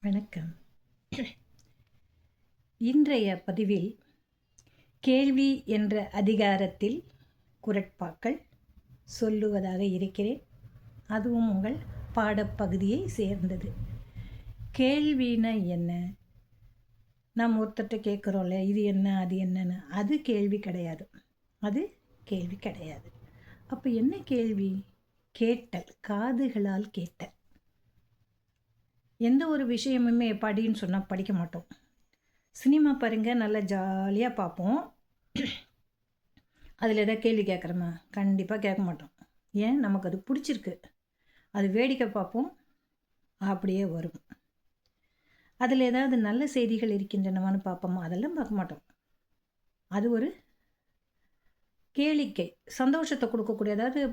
வணக்கம். இன்றைய பதிவில் கேள்வி என்ற அதிகாரத்தில் குறட்பாக்கள் சொல்லுவதாக இருக்கிறேன். அதுவும் உங்கள் பாடப்பகுதியை சேர்ந்தது. கேள்வினா என்ன? நாம் ஒருத்தர்கிட்ட கேட்குறோம்ல, இது என்ன அது என்னன்னு. அது கேள்வி கிடையாது. அப்போ என்ன கேள்வி? கேட்டல், காதுகளால் கேட்டல். எந்த ஒரு விஷயமுமே படின்னு சொன்னால் படிக்க மாட்டோம். சினிமா பாருங்கள், நல்லா ஜாலியாக பார்ப்போம். அதில் எதாவது கேள்வி கேட்குறோமா? கண்டிப்பாக கேட்க மாட்டோம். ஏன்? நமக்கு அது பிடிச்சிருக்கு. அது வேடிக்கை பார்ப்போம், அப்படியே வரும். அதில் ஏதாவது நல்ல செய்திகள் இருக்கின்றனவான்னு பார்ப்போமா? அதெல்லாம் பார்க்க மாட்டோம். அது ஒரு கேளிக்கை, சந்தோஷத்தை கொடுக்கக்கூடிய, அதாவது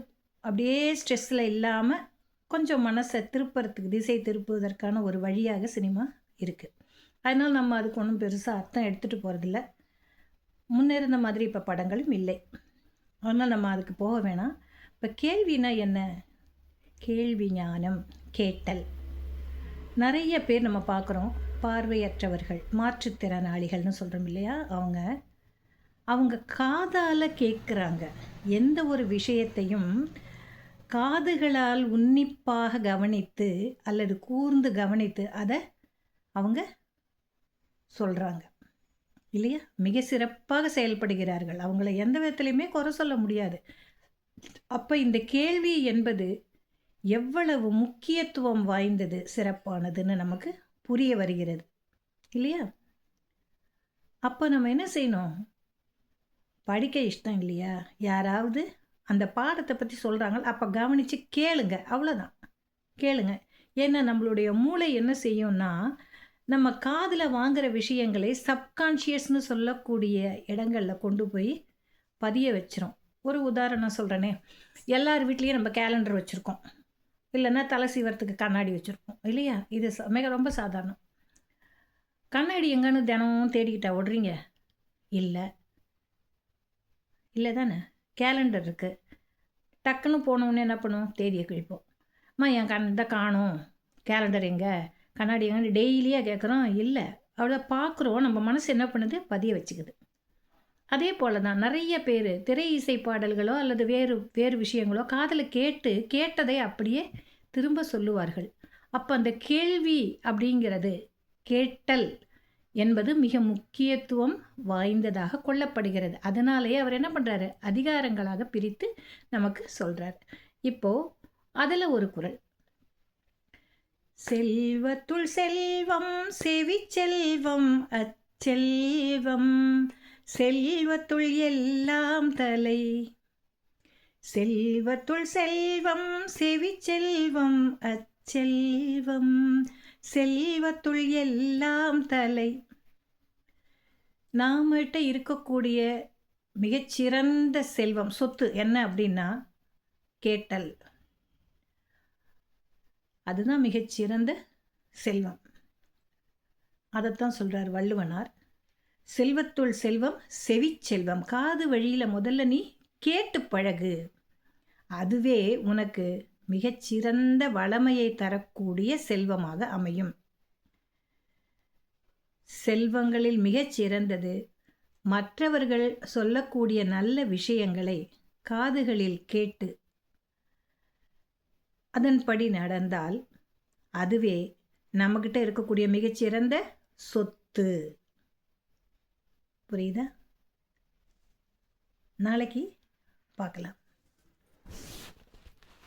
அப்படியே ஸ்ட்ரெஸ்ஸில் இல்லாமல் கொஞ்சம் மனசை திருப்புறதுக்கு, திசை திருப்புவதற்கான ஒரு வழியாக சினிமா இருக்குது. அதனால் நம்ம அதுக்கு ஒன்றும் பெருசாக அர்த்தம் எடுத்துகிட்டு போகிறதில்ல. முன்னிருந்த மாதிரி இப்போ படங்களும் இல்லை. அதனால் நம்ம அதுக்கு போக வேணாம். இப்போ கேள்வினா என்ன? கேள்வி ஞானம், கேட்டல். நிறைய பேர் நம்ம பார்க்குறோம், பார்வையற்றவர்கள், மாற்றுத்திறனாளிகள்னு சொல்கிறோம் இல்லையா? அவங்க காதால் கேட்குறாங்க. எந்த ஒரு விஷயத்தையும் காதுகளால் உன்னிப்பாக கவனித்து அல்லது கூர்ந்து கவனித்து அதை அவங்க சொல்கிறாங்க இல்லையா? மிக சிறப்பாக செயல்படுகிறார்கள். அவங்கள எந்த விதத்துலையுமே குறை சொல்ல முடியாது. அப்போ இந்த கேள்வி என்பது எவ்வளவு முக்கியத்துவம் வாய்ந்தது, சிறப்பானதுன்னு நமக்கு புரிய வருகிறது இல்லையா? அப்போ நம்ம என்ன செய்யணும்? படிக்க இஷ்டம் இல்லையா? யாராவது அந்த பாடத்தை பற்றி சொல்கிறாங்க, அப்போ கவனித்து கேளுங்க. அவ்வளோதான், கேளுங்க. ஏன்னா நம்மளுடைய மூளை என்ன செய்யும்னா, நம்ம காதில் வாங்குகிற விஷயங்களை சப்கான்ஷியஸ்னு சொல்லக்கூடிய இடங்களில் கொண்டு போய் பதிய வச்சிரும். ஒரு உதாரணம் சொல்கிறேனே, எல்லார் வீட்லேயும் நம்ம கேலண்டர் வச்சுருக்கோம், இல்லைன்னா தலை சீவரத்துக்கு கண்ணாடி வச்சுருக்கோம் இல்லையா? இது மிக ரொம்ப சாதாரணம். கண்ணாடி எங்கன்னு தினமும் தேடிக்கிட்டா ஓடுறீங்க? இல்லை தானே? கேலண்டர் இருக்குது. டக்குன்னு போனோடனே என்ன பண்ணுவோம்? தேதியை கிழிப்போம். என் இதை காணும், கேலண்டர் எங்கே, கண்ணாடி எங்கே, டெய்லியாக கேட்குறோம். இல்லை, அவ்வளோ பார்க்குறோம். நம்ம மனசு என்ன பண்ணுது? பதிய வச்சுக்குது. அதே போல் தான் நிறைய பேர் திரை இசை பாடல்களோ அல்லது வேறு விஷயங்களோ காதில் கேட்டதை அப்படியே திரும்ப சொல்லுவார்கள். அப்போ அந்த கேள்வி அப்படிங்கிறது, கேட்டல் என்பது மிக முக்கியத்துவம் வாய்ந்ததாக கொள்ளப்படுகிறது. அதனாலேயே அவர் என்ன பண்ணுறாரு? அதிகாரங்களாக பிரித்து நமக்கு சொல்கிறார். இப்போது அதில் ஒரு குறள், செல்வத்துள் செல்வம் செவி செல்வம் அச்செல்வம் செல்வத்துள் எல்லாம் தலை. செல்வத்துள் செல்வம் செவி செல்வம் அச்செல்வம் செல்வத்துள் எல்லாம் தலை. நாமகிட்ட இருக்கக்கூடிய மிகச்சிறந்த செல்வம், சொத்து என்ன அப்படின்னா கேட்டல். அதுதான் மிகச்சிறந்த செல்வம். அதைத்தான் சொல்கிறார் வள்ளுவனார். செல்வத்துள் செல்வம் செவி செல்வம். காது வழியில் முதல்ல நீ கேட்டு பழகு. அதுவே உனக்கு மிகச்சிறந்த வளமையை தரக்கூடிய செல்வமாக அமையும். செல்வங்களில் மிகச்சிறந்தது மற்றவர்கள் சொல்லக்கூடிய நல்ல விஷயங்களை காதுகளில் கேட்டு அதன்படி நடந்தால் அதுவே நம்மகிட்ட இருக்கக்கூடிய மிகச்சிறந்த சொத்து. புரியுதா? நாளைக்கு பார்க்கலாம்.